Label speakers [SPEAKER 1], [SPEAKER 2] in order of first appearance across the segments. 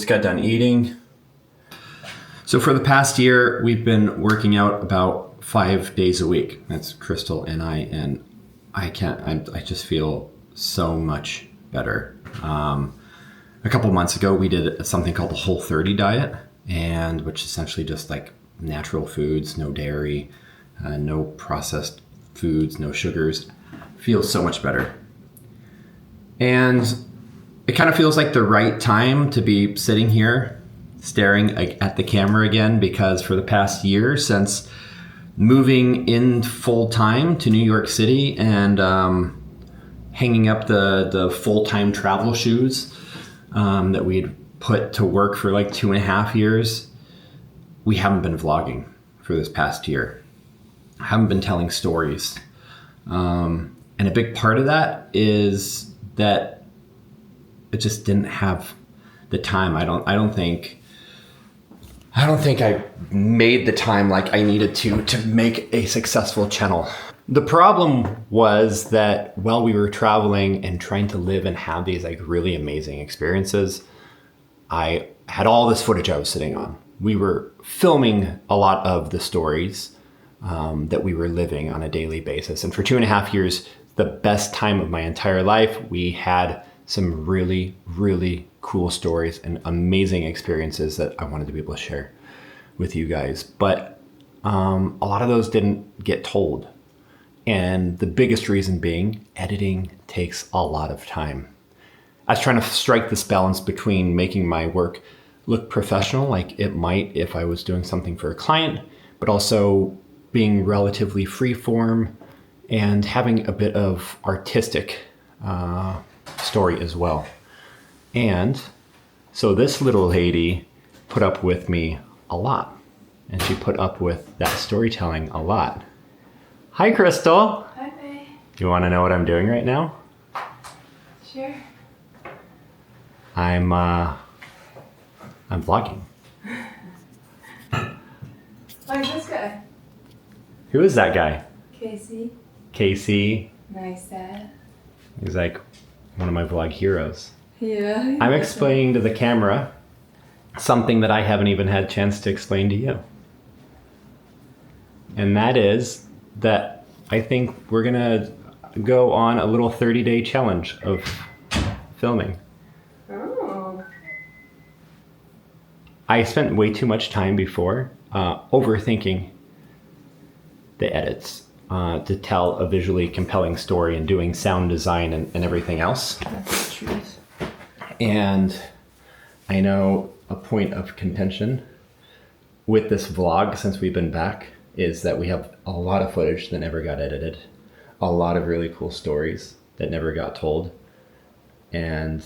[SPEAKER 1] got done eating. So for the past year, we've been working out about 5 days a week. That's Crystal and I just feel so much better. A couple months ago, we did something called the Whole30 diet, and which is essentially just like natural foods, no dairy, no processed foods, no sugars. Feels so much better. And it kind of feels like the right time to be sitting here staring at the camera again, because for the past year, since moving in full time to New York City and hanging up the full-time travel shoes that we had put to work for like 2.5 years, we haven't been vlogging for this past year. I haven't been telling stories. And a big part of that is that it just didn't have the time. I don't think I made the time like I needed to make a successful channel. The problem was that while we were traveling and trying to live and have these like really amazing experiences, I had all this footage I was sitting on. We were filming a lot of the stories that we were living on a daily basis. And for 2.5 years, the best time of my entire life, we had some really, really cool stories and amazing experiences that I wanted to be able to share with you guys. But a lot of those didn't get told. And the biggest reason being, editing takes a lot of time. I was trying to strike this balance between making my work look professional, like it might if I was doing something for a client, but also being relatively free form and having a bit of artistic story as well. And so this little lady put up with me a lot, and she put up with that storytelling a lot. Hi, Crystal.
[SPEAKER 2] Hi, babe.
[SPEAKER 1] Do you want to know what I'm doing right now?
[SPEAKER 2] Sure.
[SPEAKER 1] I'm vlogging.
[SPEAKER 2] Like this guy.
[SPEAKER 1] Who is that guy?
[SPEAKER 2] Casey.
[SPEAKER 1] Casey.
[SPEAKER 2] Nice dad.
[SPEAKER 1] He's like one of my vlog heroes.
[SPEAKER 2] Yeah.
[SPEAKER 1] I'm explaining to the camera something that I haven't even had a chance to explain to you. And that is that I think we're gonna go on a little 30-day challenge of filming.
[SPEAKER 2] Oh.
[SPEAKER 1] I spent way too much time before overthinking the edits to tell a visually compelling story and doing sound design and everything else.
[SPEAKER 2] That's the truth.
[SPEAKER 1] And I know a point of contention with this vlog since we've been back is that we have a lot of footage that never got edited, a lot of really cool stories that never got told. And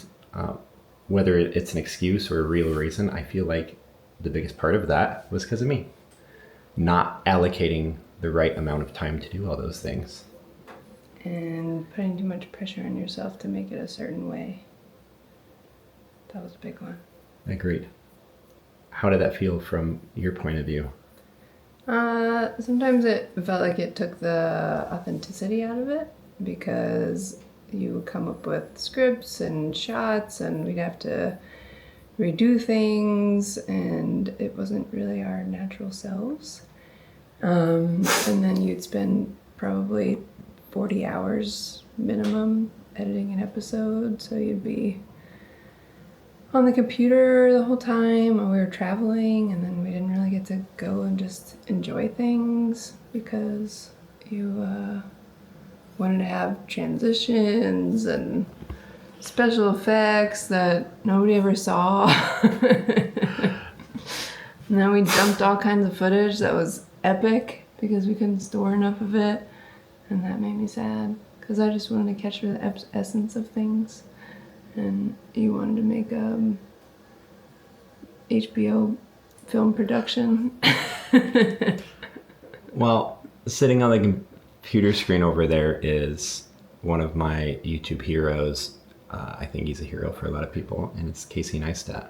[SPEAKER 1] whether it's an excuse or a real reason, I feel like the biggest part of that was because of me not allocating the right amount of time to do all those things.
[SPEAKER 2] And putting too much pressure on yourself to make it a certain way. That was a big one.
[SPEAKER 1] Agreed. How did that feel from your point of view?
[SPEAKER 2] Sometimes it felt like it took the authenticity out of it, because you would come up with scripts and shots and we'd have to redo things, and it wasn't really our natural selves. And then you'd spend probably 40 hours minimum editing an episode, so you'd be on the computer the whole time while we were traveling, and then we didn't really get to go and just enjoy things because you wanted to have transitions and special effects that nobody ever saw. And then we dumped all kinds of footage that was epic because we couldn't store enough of it, and that made me sad because I just wanted to capture the essence of things. And you wanted to make HBO film production.
[SPEAKER 1] Well, sitting on the computer screen over there is one of my YouTube heroes. I think he's a hero for a lot of people, and it's Casey Neistat.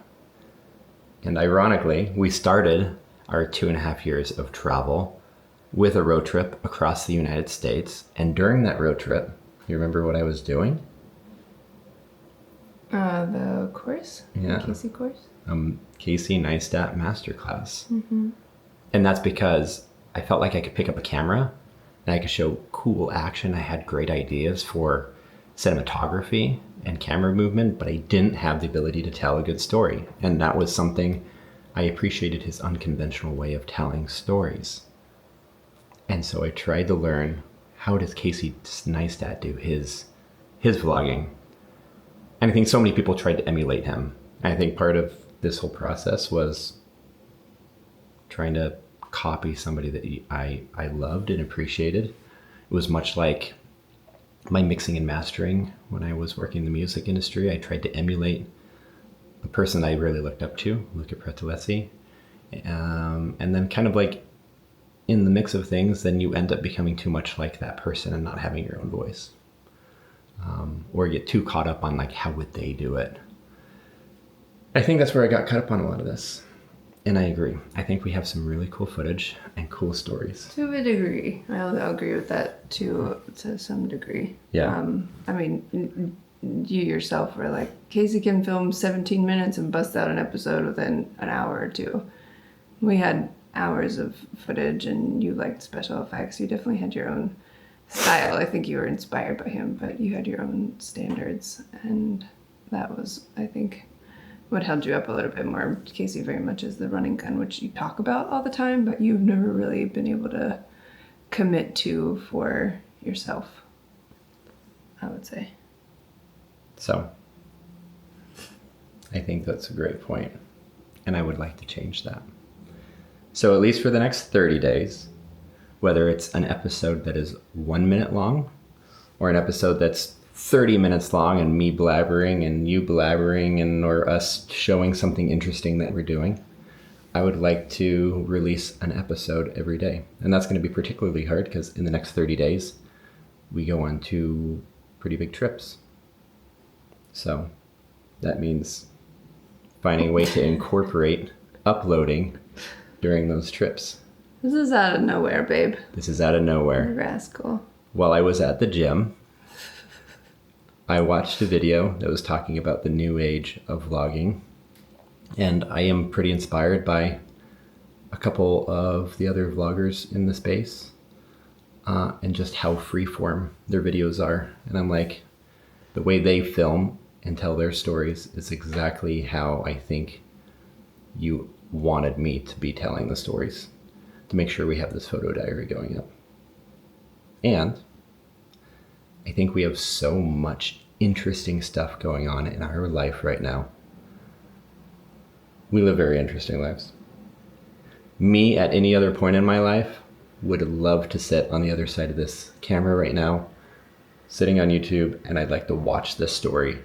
[SPEAKER 1] And ironically, we started our 2.5 years of travel with a road trip across the United States. And during that road trip, you remember what I was doing?
[SPEAKER 2] The course?
[SPEAKER 1] Yeah.
[SPEAKER 2] The Casey course?
[SPEAKER 1] Casey Neistat Masterclass. And that's because I felt like I could pick up a camera and I could show cool action. I had great ideas for cinematography and camera movement, but I didn't have the ability to tell a good story. And that was something I appreciated, his unconventional way of telling stories. And so I tried to learn, how does Casey Neistat do his vlogging? And I think so many people tried to emulate him. I think part of this whole process was trying to copy somebody that I loved and appreciated. It was much like my mixing and mastering when I was working in the music industry. I tried to emulate the person I really looked up to, Luca Pretolesi. And then kind of like in the mix of things, then you end up becoming too much like that person and not having your own voice. Or get too caught up on like, how would they do it? I think that's where I got caught up on a lot of this. And I agree. I think we have some really cool footage and cool stories.
[SPEAKER 2] To a degree. I'll agree with that to some degree.
[SPEAKER 1] Yeah.
[SPEAKER 2] I mean, you yourself were like, Casey can film 17 minutes and bust out an episode within an hour or two. We had hours of footage and you liked special effects. You definitely had your own style. I think you were inspired by him, but you had your own standards. And that was, I think, what held you up a little bit more. Casey very much is the running gun, which you talk about all the time, but you've never really been able to commit to for yourself, I would say.
[SPEAKER 1] So I think that's a great point, and I would like to change that. So at least for the next 30 days, whether it's an episode that is 1 minute long or an episode that's 30 minutes long and me blabbering and you blabbering and or us showing something interesting that we're doing, I would like to release an episode every day. And that's going to be particularly hard because in the next 30 days, we go on 2 pretty big trips. So that means finding a way to incorporate uploading during those trips.
[SPEAKER 2] This is out of nowhere, babe.
[SPEAKER 1] This is out of nowhere.
[SPEAKER 2] You rascal.
[SPEAKER 1] While I was at the gym, I watched a video that was talking about the new age of vlogging, and I am pretty inspired by a couple of the other vloggers in the space and just how freeform their videos are. And I'm like, the way they film and tell their stories is exactly how I think you wanted me to be telling the stories, to make sure we have this photo diary going up. And I think we have so much interesting stuff going on in our life right now. We live very interesting lives. Me, at any other point in my life, would love to sit on the other side of this camera right now, sitting on YouTube, and I'd like to watch this story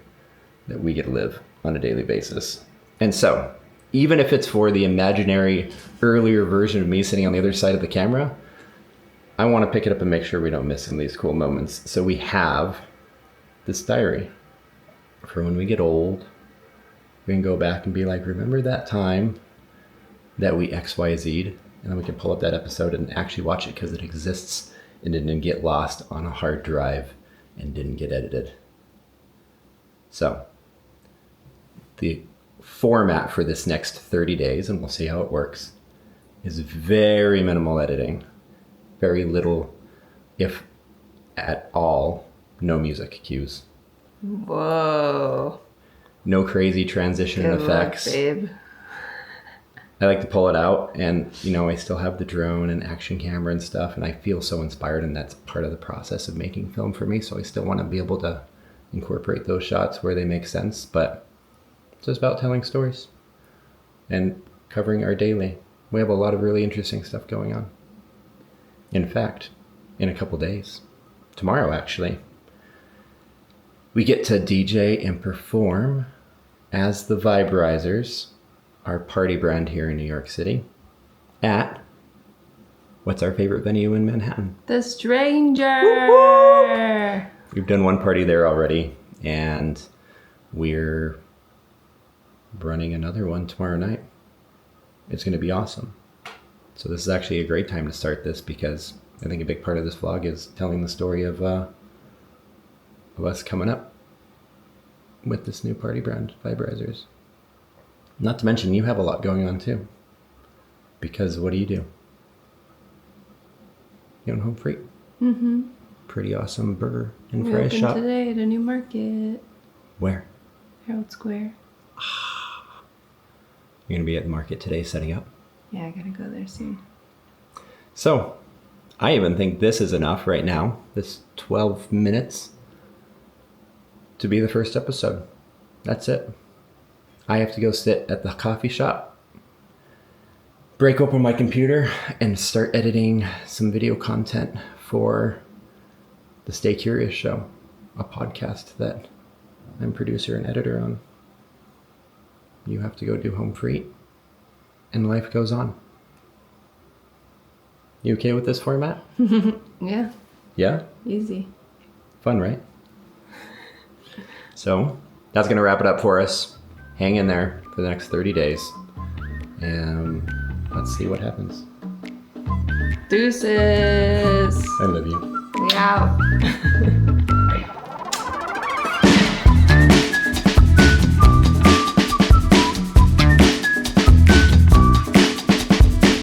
[SPEAKER 1] that we get to live on a daily basis. And so, even if it's for the imaginary earlier version of me sitting on the other side of the camera, I want to pick it up and make sure we don't miss some of these cool moments. So we have this diary for when we get old. We can go back and be like, remember that time that we XYZ'd? And then we can pull up that episode and actually watch it because it exists and didn't get lost on a hard drive and didn't get edited. So the format for this next 30 days, and we'll see how it works, is very minimal editing. Very little, if at all, no music cues.
[SPEAKER 2] Whoa.
[SPEAKER 1] No crazy transition
[SPEAKER 2] Good
[SPEAKER 1] effects.
[SPEAKER 2] luck, babe.
[SPEAKER 1] I like to pull it out and, I still have the drone and action camera and stuff, and I feel so inspired, and that's part of the process of making film for me, so I still want to be able to incorporate those shots where they make sense, but it's just about telling stories and covering our daily. We have a lot of really interesting stuff going on. In fact, in a couple days, tomorrow actually, we get to DJ and perform as the Viberizers, our party brand here in New York City, at, what's our favorite venue in Manhattan?
[SPEAKER 2] The Stranger! Woo-hoo!
[SPEAKER 1] We've done one party there already, and we're running another one tomorrow night. It's going to be awesome. So this is actually a great time to start this because I think a big part of this vlog is telling the story of us coming up with this new party brand, Viberizers. Not to mention you have a lot going on too. Because what do? You own Home Free.
[SPEAKER 2] Mm-hmm.
[SPEAKER 1] Pretty awesome burger and
[SPEAKER 2] We
[SPEAKER 1] fry
[SPEAKER 2] opened
[SPEAKER 1] shop.
[SPEAKER 2] today at a new market.
[SPEAKER 1] Where?
[SPEAKER 2] Herald Square.
[SPEAKER 1] You're going to be at the market today setting up?
[SPEAKER 2] Yeah, I gotta go there soon.
[SPEAKER 1] So, I even think this is enough right now, this 12 minutes, to be the first episode. That's it. I have to go sit at the coffee shop, break open my computer, and start editing some video content for the Stay Curious Show, a podcast that I'm producer and editor on. You have to go do Home Free, and life goes on. You okay with this format?
[SPEAKER 2] Yeah,
[SPEAKER 1] Yeah?
[SPEAKER 2] easy.
[SPEAKER 1] Fun, right? So, that's going to wrap it up for us. Hang in there for the next 30 days. And let's see what happens.
[SPEAKER 2] Deuces.
[SPEAKER 1] I love you.
[SPEAKER 2] We out.